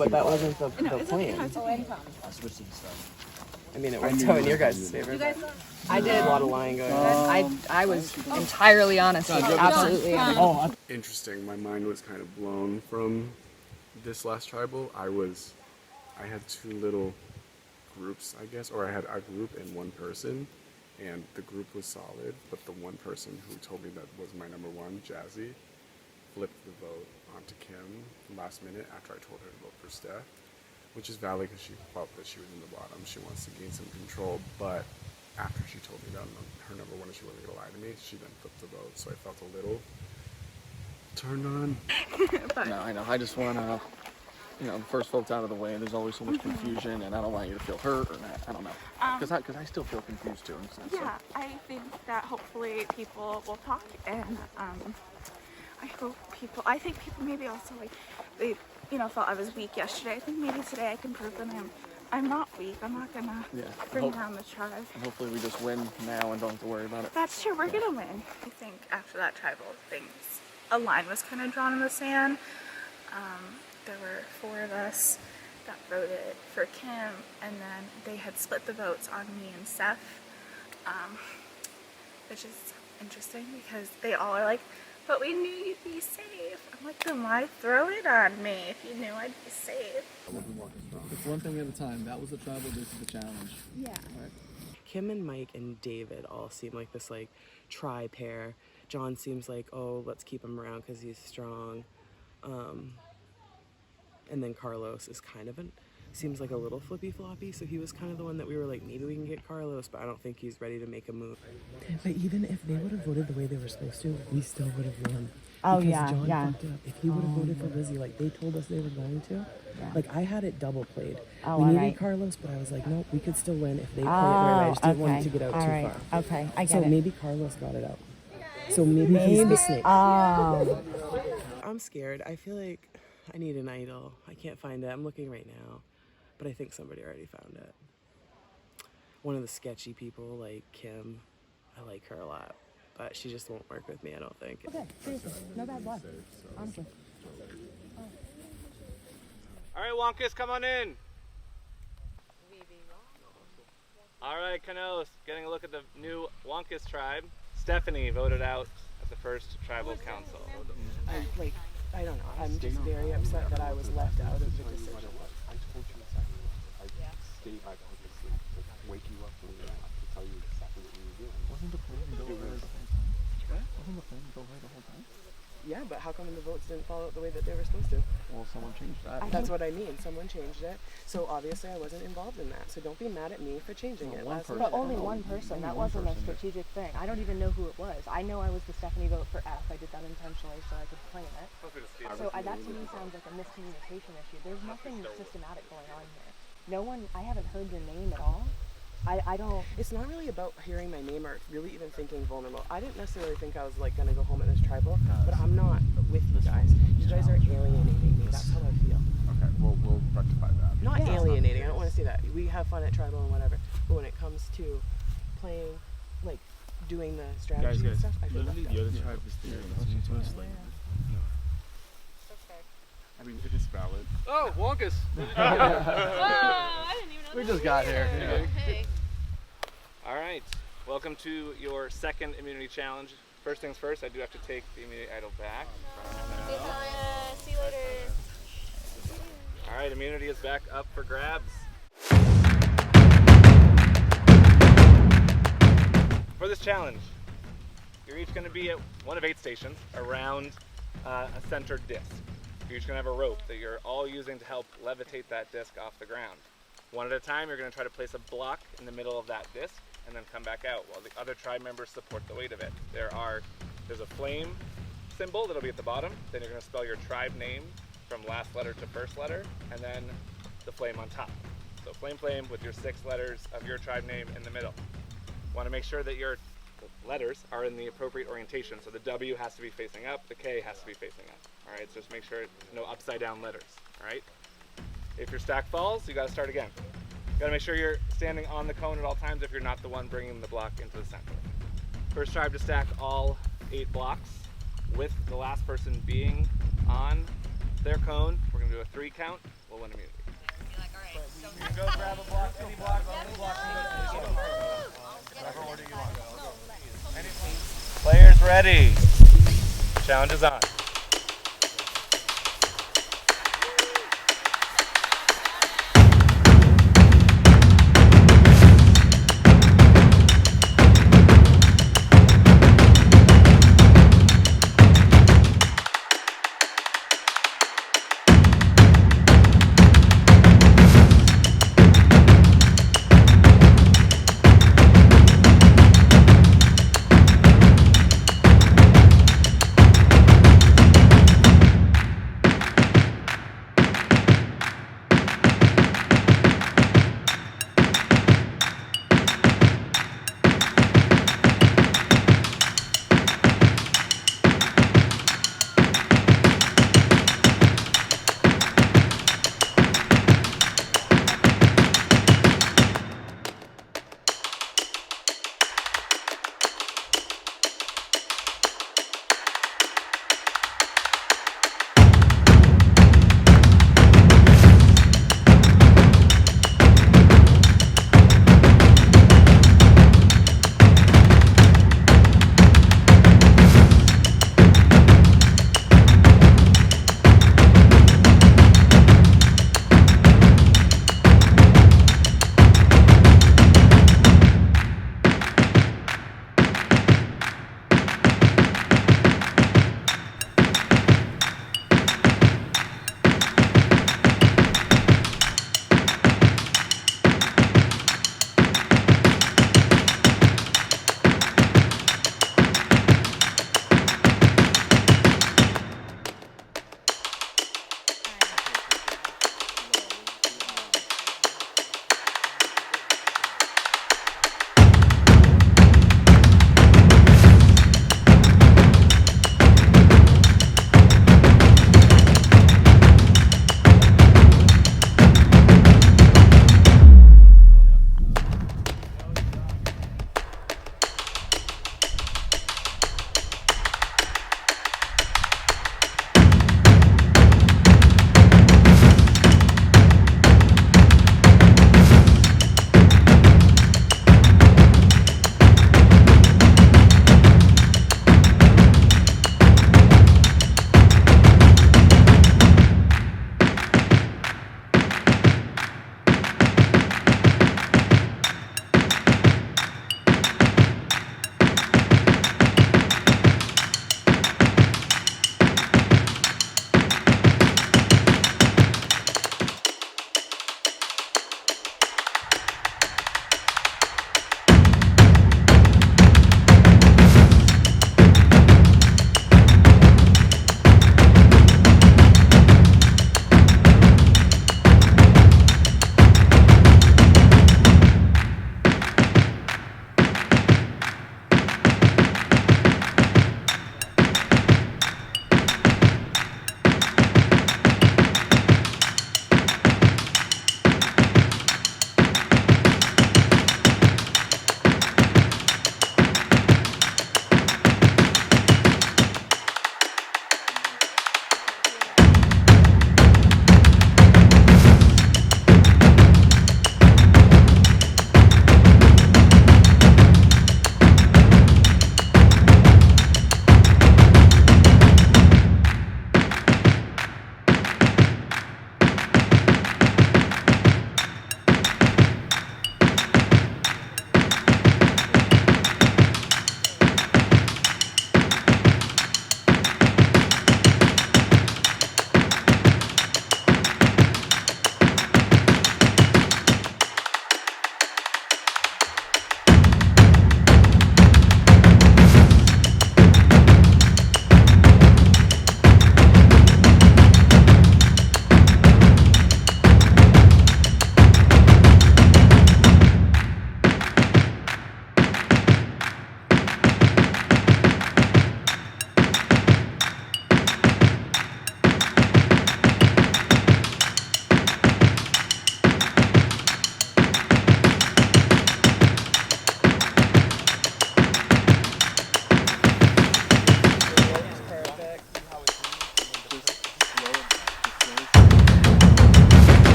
but that wasn't the plan. I mean, it worked out in your guys' favor. I did. A lot of lying going on. I was entirely honest. Absolutely. Interesting. My mind was kind of blown from this last tribal. I had two little groups, I guess, or I had a group and one person, and the group was solid, but the one person who told me that was my number one, Jazzy, flipped the vote onto Kim last minute after I told her to vote for Steph, which is valid because she felt that she was in the bottom. She wants to gain some control, but after she told me that her number one and she wasn't going to lie to me, she then flipped the vote, so I felt a little turned on. No, I know. I just want to, first vote's out of the way. There's always so much confusion, and I don't want you to feel hurt or not. I don't know. Because I still feel confused too. In a sense, yeah, so. I think that hopefully people will talk, and I think people maybe also they thought I was weak yesterday. I think maybe today I can prove that I'm not weak. I'm not gonna bring down the tribe. And hopefully we just win now and don't have to worry about it. That's true. We're gonna win. I think after that tribal things, a line was kind of drawn in the sand. There were 4 of us that voted for Kim, and then they had split the votes on me and Seth, which is interesting because they all are like, but we knew you'd be safe. I'm like, then why throw it on me if you knew I'd be safe? It's one thing at a time. That was the tribal, this is the challenge. Yeah. Right. Kim and Mike and David all seem like this tri-pair. John seems like, oh, let's keep him around because he's strong. And then Carlos is seems like a little flippy-floppy, so he was kind of the one that we were like, maybe we can get Carlos, but I don't think he's ready to make a move. But even if they would have voted the way they were supposed to, we still would have won. Oh, because John fucked up. If he would have voted for Lizzie like they told us they were going to, I had it double played. We needed Carlos, but I was like, nope, we could still win if they play it right. I just didn't want it to get out too far. Okay, I get it. So maybe Carlos got it out. So maybe he's the snake. I'm scared. I feel like I need an idol. I can't find it. I'm looking right now, but I think somebody already found it. One of the sketchy people, like Kim. I like her a lot, but she just won't work with me, I don't think. Okay, seriously, no bad blood, honestly. All right, Wonkus, come on in. All right, Canos, getting a look at the new Wonkus tribe. Stephanie voted out at the first tribal council. I don't know. I'm just very upset that I was left out of the decision. I told you exactly what. I stayed back home to sleep, wake you up when you're out to tell you exactly what you were doing. Wasn't the plan to go right the whole time? Wasn't the plan to go right the whole time? Yeah, but how come the votes didn't follow out the way that they were supposed to? Well, someone changed that. That's what I mean. Someone changed it. So obviously I wasn't involved in that. So don't be mad at me for changing it. But only one person. That wasn't a strategic thing. I don't even know who it was. I know I was the Stephanie vote for F. I did that intentionally so I could claim it. So that to me sounds like a miscommunication issue. There's nothing systematic going on here. No one, I haven't heard your name at all. I don't. It's not really about hearing my name or really even thinking vulnerable. I didn't necessarily think I was gonna go home in this tribal, but I'm not with you guys. You guys are alienating me. That's how I feel. Okay, we'll rectify that. Not alienating. I don't want to say that. We have fun at tribal and whatever, but when it comes to playing, doing the strategy and stuff, I feel left out. The other tribe is there listening to us. I mean, it is valid. Oh, Wonkus! I didn't even know We just got here. Hey. All right, welcome to your second immunity challenge. First things first, I do have to take the immunity idol back. See you later. All right, immunity is back up for grabs. For this challenge, you're each going to be at one of 8 stations around a centered disc. You're each going to have a rope that you're all using to help levitate that disc off the ground. One at a time, you're going to try to place a block in the middle of that disc and then come back out while the other tribe members support the weight of it. There's a flame symbol that'll be at the bottom. Then you're going to spell your tribe name from last letter to first letter, and then the flame on top. So flame with your 6 letters of your tribe name in the middle. Want to make sure that your letters are in the appropriate orientation. So the W has to be facing up, the K has to be facing up. All right, so just make sure no upside down letters. All right. If your stack falls, you got to start again. You got to make sure you're standing on the cone at all times if you're not the one bringing the block into the center. First tribe to stack all 8 blocks with the last person being on their cone. We're gonna do a 3 count. We'll win immunity. You can go grab a block, any block, any block. Whatever order you want. Players ready. Challenge is on.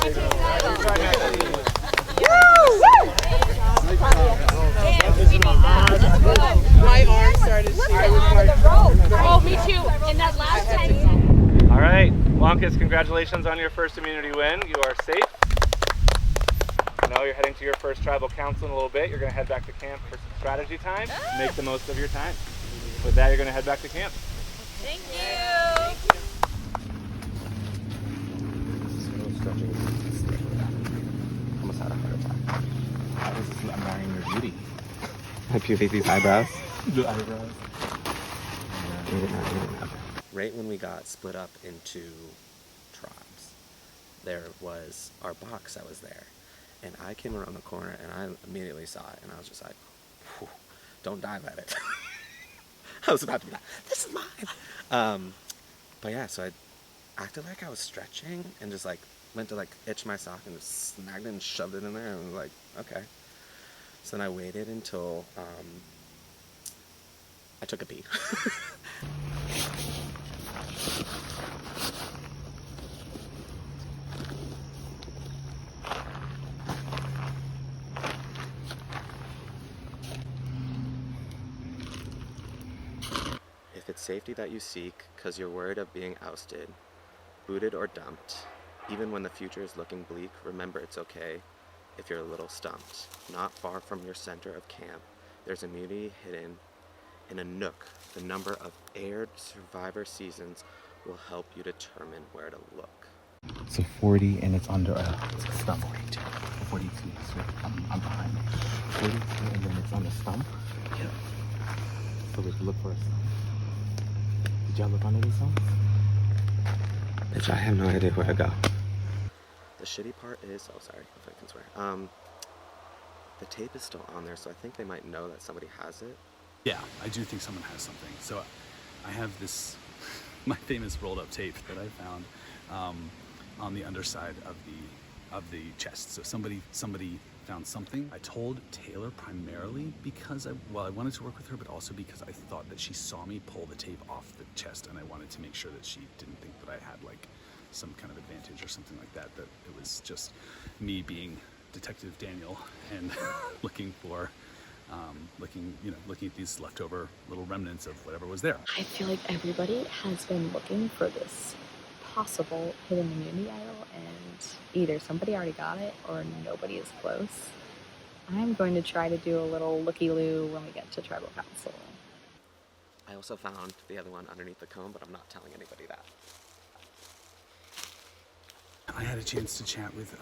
My arm started shaking. Oh, me too. In that last 10 seconds. All right, Wonkus, congratulations on your first immunity win. You are safe. Now you're heading to your first tribal council in a little bit. You're going to head back to camp for some strategy time. Make the most of your time. With that, you're going to head back to camp. Thank you. Almost had a heart attack. How is this admiring your beauty? My beauty, these eyebrows. The eyebrows. Yeah. Right when we got split up into tribes, there was our box that was there. And I came around the corner and I immediately saw it and I was just like, don't dive at it. I was about to be like, this is mine. But yeah, so I acted like I was stretching and just like went to like itch my sock and just snagged it and shoved it in there and was like, okay. So then I waited until I took a pee. If it's safety that you seek because you're worried of being ousted, booted or dumped, even when the future is looking bleak, remember it's okay if you're a little stumped. Not far from your center of camp, there's immunity hidden in a nook. The number of aired Survivor seasons will help you determine where to look. So 40 and it's under it's stump. 42. 42. So I'm behind. 42 and then it's on the stump. Yeah. So we can look for a stump. Did y'all look under the stump? Bitch, I have no idea where to go. The shitty part is, oh sorry if I can swear, the tape is still on there, so I think they might know that somebody has it. Yeah, I do think someone has something. So I have this, my famous rolled up tape that I found on the underside of the chest. So somebody found something. I told Taylor primarily because I wanted to work with her, but also because I thought that she saw me pull the tape off the chest, and I wanted to make sure that she didn't think that I had like some kind of advantage or something like that. That it was just me being Detective Daniel and looking at these leftover little remnants of whatever was there. I feel like everybody has been looking for this possible hidden immunity idol, and either somebody already got it or nobody is close. I'm going to try to do a little looky-loo when we get to tribal council. I also found the other one underneath the comb, but I'm not telling anybody that. I had a chance to chat with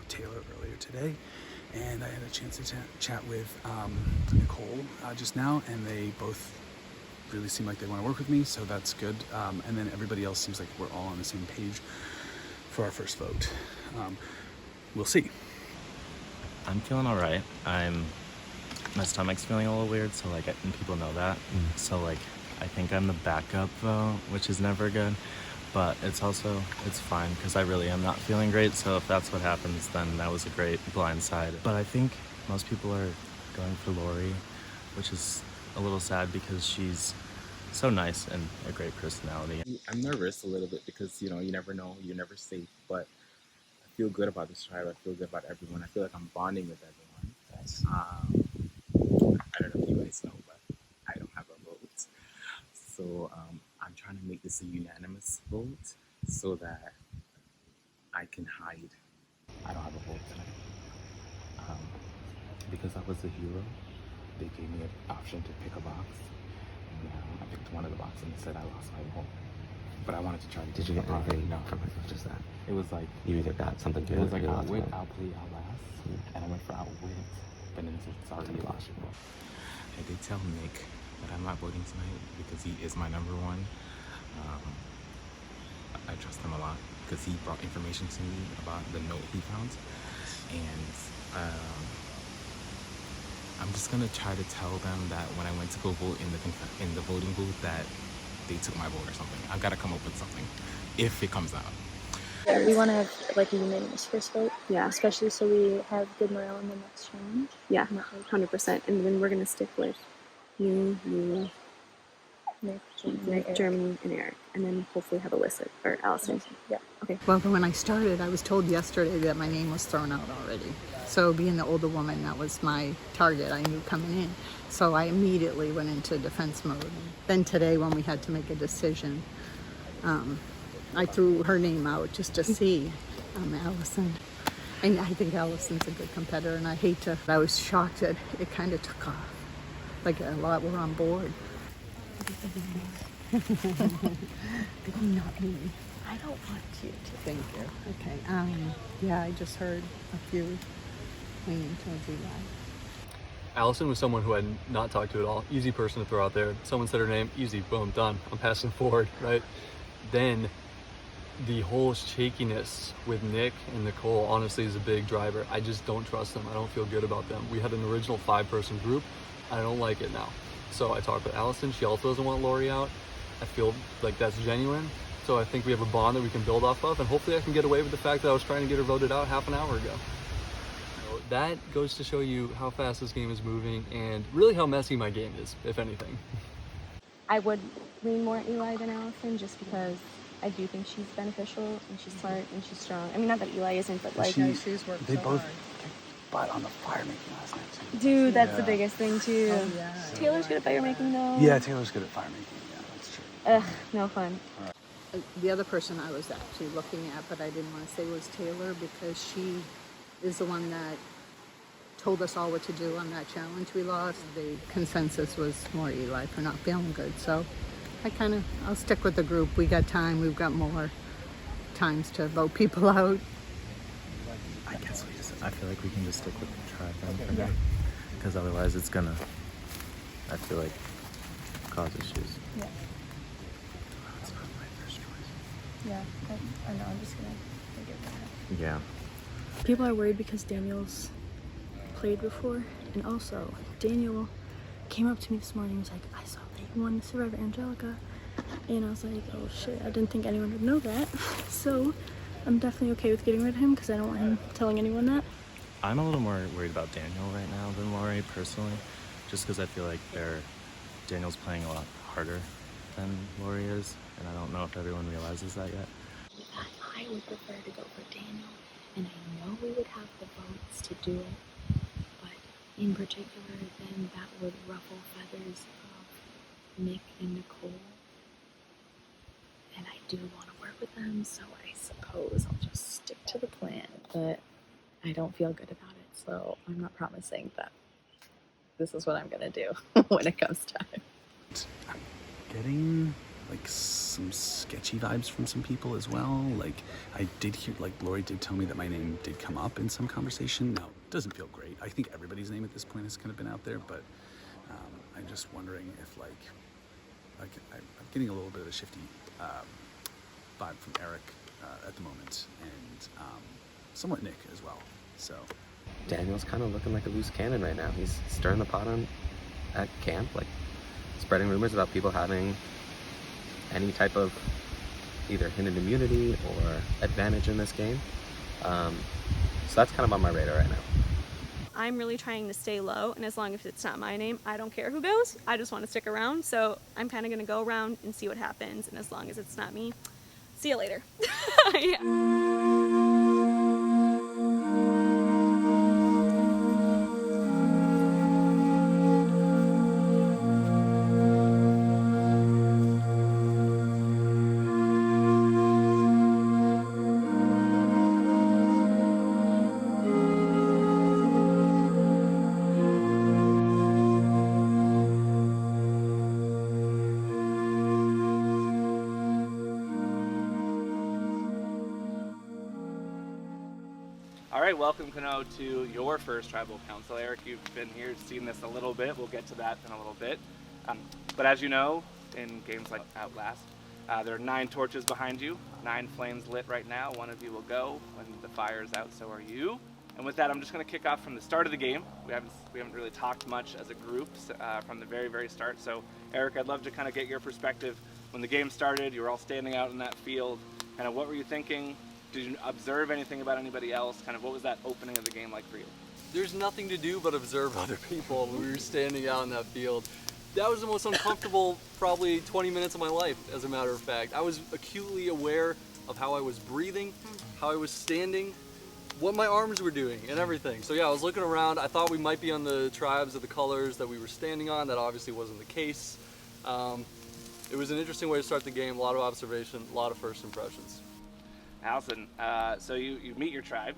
Taylor earlier today, and I had a chance to chat with Nicole just now, and they both really seem like they want to work with me, so that's good. And then everybody else seems like we're all on the same page for our first vote. We'll see. I'm feeling all right. My stomach's feeling a little weird, so like, and people know that. So like, I think I'm the backup vote, which is never good. But it's fine because I really am not feeling great. So if that's what happens, then that was a great blind side. But I think most people are going for Lori, which is a little sad because she's so nice and a great personality. I'm nervous a little bit because, you never know, you're never safe. But I feel good about this tribe. I feel good about everyone. I feel like I'm bonding with everyone. I don't know if you guys know, but I don't have a vote. So I'm trying to make this a unanimous vote so that I can hide. I don't have a vote tonight. Because I was a hero, they gave me an option to pick a box. And I picked one of the boxes and it said I lost my vote. But I wanted to try to Did you get anything? No, from it, just that. It was like, You either got something good it was or like you lost outwit, it. outplay, outlast. And I went for outwit, but then it's already lost your vote. I did tell Nick that I'm not voting tonight because he is my number one. I trust him a lot because he brought information to me about the note he found. And I'm just gonna try to tell them that when I went to go vote in the voting booth that they took my vote or something. I've got to come up with something if it comes out. Yeah, we want to have like a unanimous first vote. Yeah. Especially so we have good morale in the next challenge. Yeah, 100%. And then we're going to stick with you, Nick, Germany, and Eric. And then hopefully have Alyssa or Allison. Yeah. Okay. Well, when I started, I was told yesterday that my name was thrown out already. So being the older woman, that was my target. I knew coming in. So I immediately went into defense mode. Then today, when we had to make a decision, I threw her name out just to see Allison. And I think Allison's a good competitor, and I hate to. I was shocked that it kind of took off. Like a lot were on board. Not me. I don't want you to. Thank you. Okay. Yeah, I just heard a few leaning towards Eli. Allison was someone who I had not talked to at all. Easy person to throw out there. Someone said her name, easy, boom, done. I'm passing forward, right? Then the whole shakiness with Nick and Nicole honestly is a big driver. I just don't trust them. I don't feel good about them. We had an original 5-person group. I don't like it now. So I talked with Allison. She also doesn't want Lori out. I feel like that's genuine. So I think we have a bond that we can build off of, and hopefully I can get away with the fact that I was trying to get her voted out half an hour ago. So that goes to show you how fast this game is moving and really how messy my game is, if anything. I would lean more Eli than Allison just because I do think she's beneficial and she's smart and she's strong. I mean, not that Eli isn't, but like she's worked They so both hard. butt on the fire making last night too. Dude, that's the Yeah. biggest thing too. Oh, yeah. Taylor's good at fire making though. Yeah, Taylor's good at fire making. Yeah, that's true. Ugh, no fun. The other person I was actually looking at, but I didn't want to say, was Taylor, because she is the one that told us all what to do on that challenge we lost. The consensus was more Eli for not feeling good. So I'll stick with the group. We got time. We've got more times to vote people out. I guess I feel like we can just stick with the tribe then for now. Because otherwise it's gonna, I feel like, cause issues. Yeah. It's not my first choice. Yeah, I know. I'm just gonna forget that. Yeah. People are worried because Daniel's played before, and also Daniel came up to me this morning and was like, I saw that you won Survivor Angelica, and I was like, oh shit, I didn't think anyone would know that. So I'm definitely okay with getting rid of him because I don't want him telling anyone that. I'm a little more worried about Daniel right now than Lori personally, just because I feel like Daniel's playing a lot harder than Lori is, and I don't know if everyone realizes that yet. I would prefer to go for Daniel, and I know we would have the votes to do it, but in particular, then that would ruffle feathers of Nick and Nicole, and I do want to work with them, so I suppose I'll just stick to the plan, but I don't feel good about it, so I'm not promising that this is what I'm going to do when it comes time. I'm getting like some sketchy vibes from some people as well. Like I did hear, like Lori did tell me that my name did come up in some conversation. Now, it doesn't feel great. I think everybody's name at this point has kind of been out there, but I'm just wondering if like I'm getting a little bit of a shifty vibe from Eric at the moment, and somewhat Nick as well. So Daniel's kind of looking like a loose cannon right now. He's stirring the pot at camp, like spreading rumors about people having any type of either hidden immunity or advantage in this game. So that's kind of on my radar right now. I'm really trying to stay low, and as long as it's not my name, I don't care who goes. I just want to stick around, so I'm kind of going to go around and see what happens, and as long as it's not me, see you later. Yeah. All right, welcome Kano to your first tribal council. Eric, you've been here, seen this a little bit. We'll get to that in a little bit. But as you know, in games like Outlast, there are 9 torches behind you, 9 flames lit right now. One of you will go when the fire is out, so are you. And with that, I'm just going to kick off from the start of the game. We haven't really talked much as a group from the very, very start. So Eric, I'd love to kind of get your perspective. When the game started, you were all standing out in that field. Kind of what were you thinking? Did you observe anything about anybody else? Kind of what was that opening of the game like for you? There's nothing to do but observe other people when we were standing out in that field. That was the most uncomfortable probably 20 minutes of my life, as a matter of fact. I was acutely aware of how I was breathing, how I was standing, what my arms were doing, and everything. So yeah, I was looking around. I thought we might be on the tribes of the colors that we were standing on. That obviously wasn't the case. It was an interesting way to start the game. A lot of observation, a lot of first impressions. Allison, so you meet your tribe.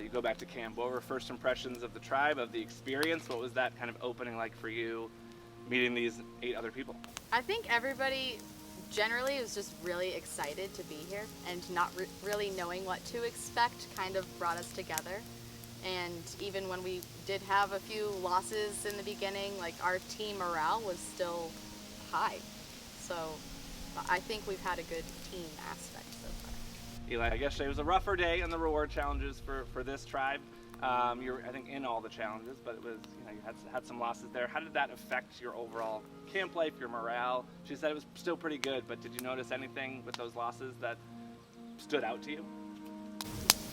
You go back to camp. What were first impressions of the tribe, of the experience? What was that kind of opening like for you, meeting these 8 other people? I think everybody generally was just really excited to be here, and not really knowing what to expect kind of brought us together. And even when we did have a few losses in the beginning, like our team morale was still high. So I think we've had a good team aspect so far. Eli, I guess it was a rougher day in the reward challenges for this tribe. You were, I think, in all the challenges, but it was, you had some losses there. How did that affect your overall camp life, your morale? She said it was still pretty good, but did you notice anything with those losses that stood out to you?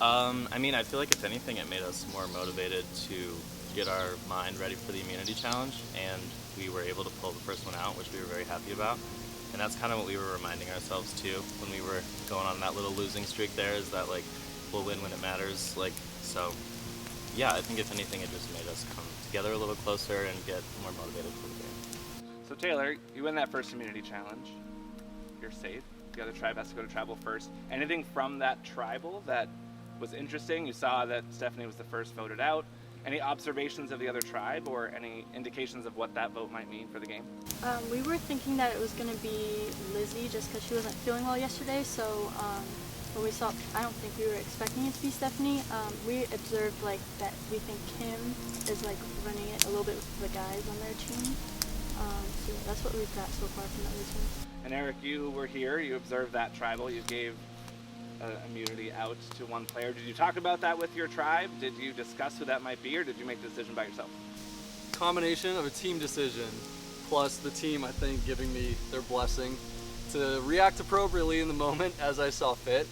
I mean, I feel like if anything, it made us more motivated to get our mind ready for the immunity challenge, and we were able to pull the first one out, which we were very happy about. And that's kind of what we were reminding ourselves too when we were going on that little losing streak there, is that like we'll win when it matters. Like, so yeah, I think if anything, it just made us come together a little closer and get more motivated for the game. So Taylor, you win that first immunity challenge. You're safe. The other tribe has to go to tribal first. Anything from that tribal that was interesting? You saw that Stephanie was the first voted out. Any observations of the other tribe or any indications of what that vote might mean for the game? We were thinking that it was going to be Lizzie just because she wasn't feeling well yesterday, so when we saw, I don't think we were expecting it to be Stephanie. We observed like that we think Kim is like running it a little bit with the guys on their team. So yeah, that's what we've got so far from that team. And Eric, you were here, you observed that tribal, you gave immunity out to one player. Did you talk about that with your tribe? Did you discuss who that might be, or did you make the decision by yourself? Combination of a team decision plus the team, I think, giving me their blessing to react appropriately in the moment as I saw fit.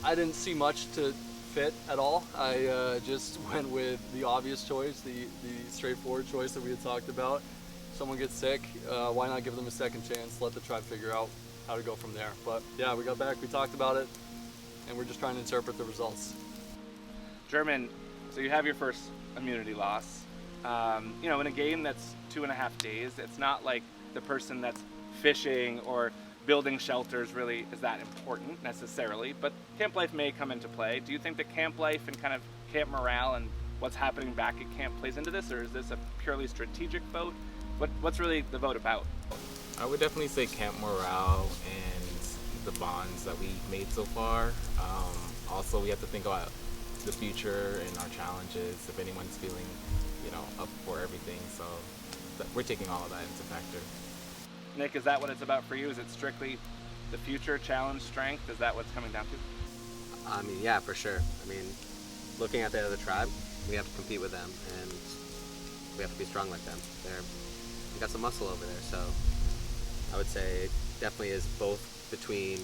I didn't see much to fit at all. I just went with the obvious choice, the straightforward choice that we had talked about. Someone gets sick, why not give them a second chance, let the tribe figure out how to go from there. But yeah, we got back, we talked about it, and we're just trying to interpret the results. German, so you have your first immunity loss. In a game that's 2.5 days, it's not like the person that's fishing or building shelters really is that important necessarily, but camp life may come into play. Do you think that camp life and kind of camp morale and what's happening back at camp plays into this, or is this a purely strategic vote? What's really the vote about? I would definitely say camp morale and the bonds that we've made so far. Also, we have to think about the future and our challenges, if anyone's feeling, up for everything. So we're taking all of that into factor. Nick, is that what it's about for you? Is it strictly the future, challenge, strength? Is that what's coming down to? I mean, yeah, for sure. I mean, looking at the other tribe, we have to compete with them, and we have to be strong like them. We got some muscle over there, so I would say it definitely is both between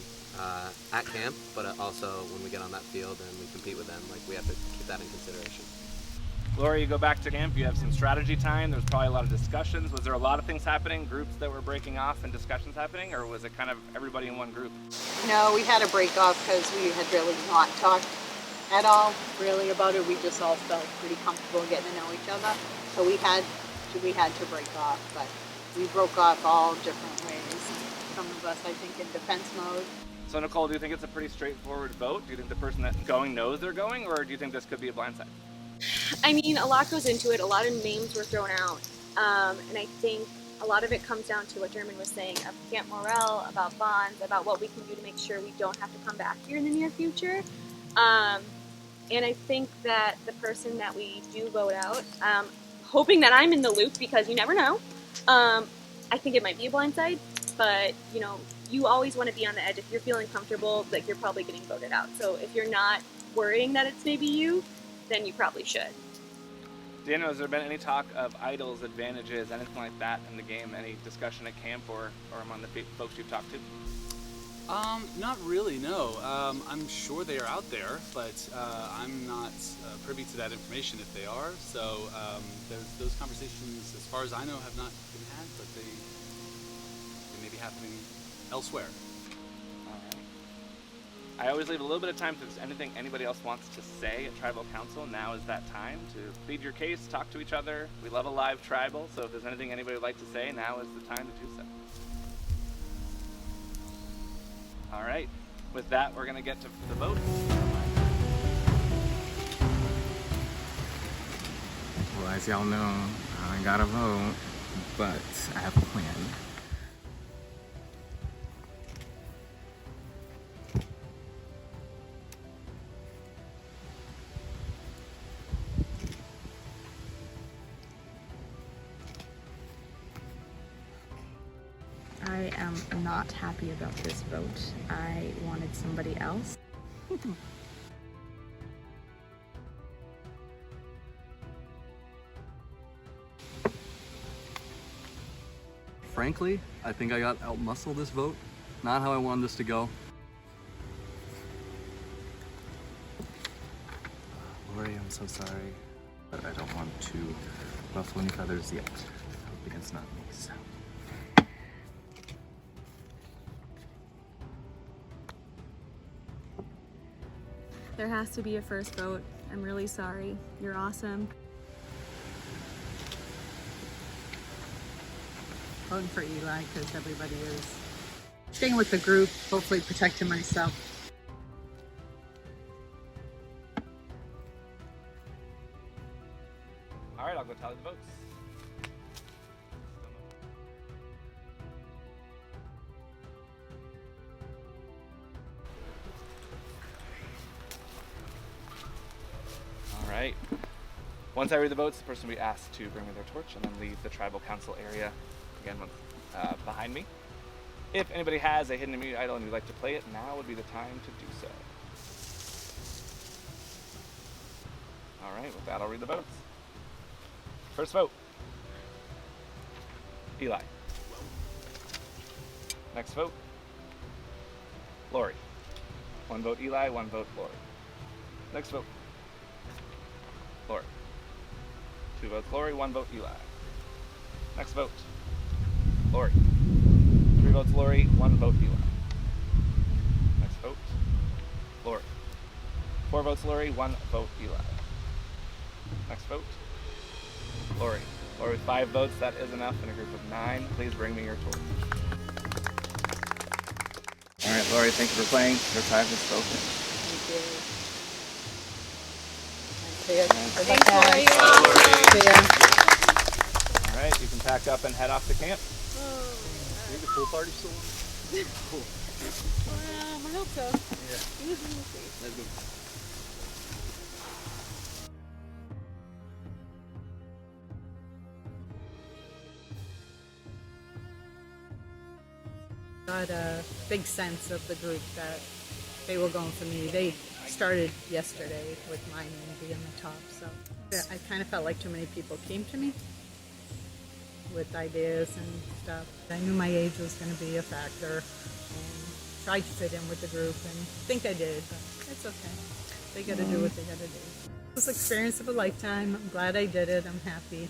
at camp, but also when we get on that field and we compete with them, like we have to keep that in consideration. Laura, you go back to camp, you have some strategy time, there's probably a lot of discussions. Was there a lot of things happening, groups that were breaking off and discussions happening, or was it kind of everybody in one group? No, we had a break off because we had really not talked at all really about it. We just all felt pretty comfortable getting to know each other. So we had to break off, but we broke off all different ways. Some of us, I think, in defense mode. So Nicole, do you think it's a pretty straightforward vote? Do you think the person that's going knows they're going, or do you think this could be a blindside? I mean, a lot goes into it. A lot of names were thrown out. And I think a lot of it comes down to what German was saying of camp morale, about bonds, about what we can do to make sure we don't have to come back here in the near future. And I think that the person that we do vote out, hoping that I'm in the loop because you never know, I think it might be a blindside, but you always want to be on the edge. If you're feeling comfortable, like you're probably getting voted out. So if you're not worrying that it's maybe you, then you probably should. Daniel, has there been any talk of idols, advantages, anything like that in the game? Any discussion at camp or among the folks you've talked to? Not really, no. I'm sure they are out there, but I'm not privy to that information if they are. So those conversations, as far as I know, have not been had, but they may be happening elsewhere. All right. I always leave a little bit of time if there's anything anybody else wants to say at Tribal Council. Now is that time to plead your case, talk to each other. We love a live tribal, so if there's anything anybody would like to say, now is the time to do so. All right, with that, we're gonna get to the vote. Well, as y'all know, I gotta vote, but I have a plan. I am not happy about this vote. I wanted somebody else. Frankly, I think I got out-muscled this vote. Not how I wanted this to go. Lori, I'm so sorry, but I don't want to ruffle any feathers yet. I think it's not me, so. There has to be a first vote. I'm really sorry. You're awesome. Voting for Eli because everybody is staying with the group, hopefully protecting myself. All right, I'll go tally the votes. All right. Once I read the votes, the person will be asked to bring me their torch and then leave the tribal council area again behind me. If anybody has a hidden immunity idol and you'd like to play it, now would be the time to do so. All right, with that, I'll read the votes. First vote, Eli. Next vote, Lori. 1 vote Eli, 1 vote Lori. Next vote, Lori. 2 votes Lori, 1 vote Eli. Next vote, Lori. 3 votes Lori, 1 vote Eli. Next vote, Lori. 4 votes Lori, 1 vote Eli. Next vote, Lori. Lori with 5 votes, that is enough in a group of 9. Please bring me your torch. All right, Lori, thank you for playing. Your time is spoken. Thank you. All right, you can pack up and head off to camp. Maybe the pool party still on? Cool. I hope so. Yeah. Let's go. Got a big sense of the group that they were going for me. They started yesterday with my name being the top, so I kind of felt like too many people came to me with ideas and stuff. I knew my age was going to be a factor and tried to fit in with the group, and I think I did, but it's okay. They got to do what they got to do. It was an experience of a lifetime. I'm glad I did it. I'm happy.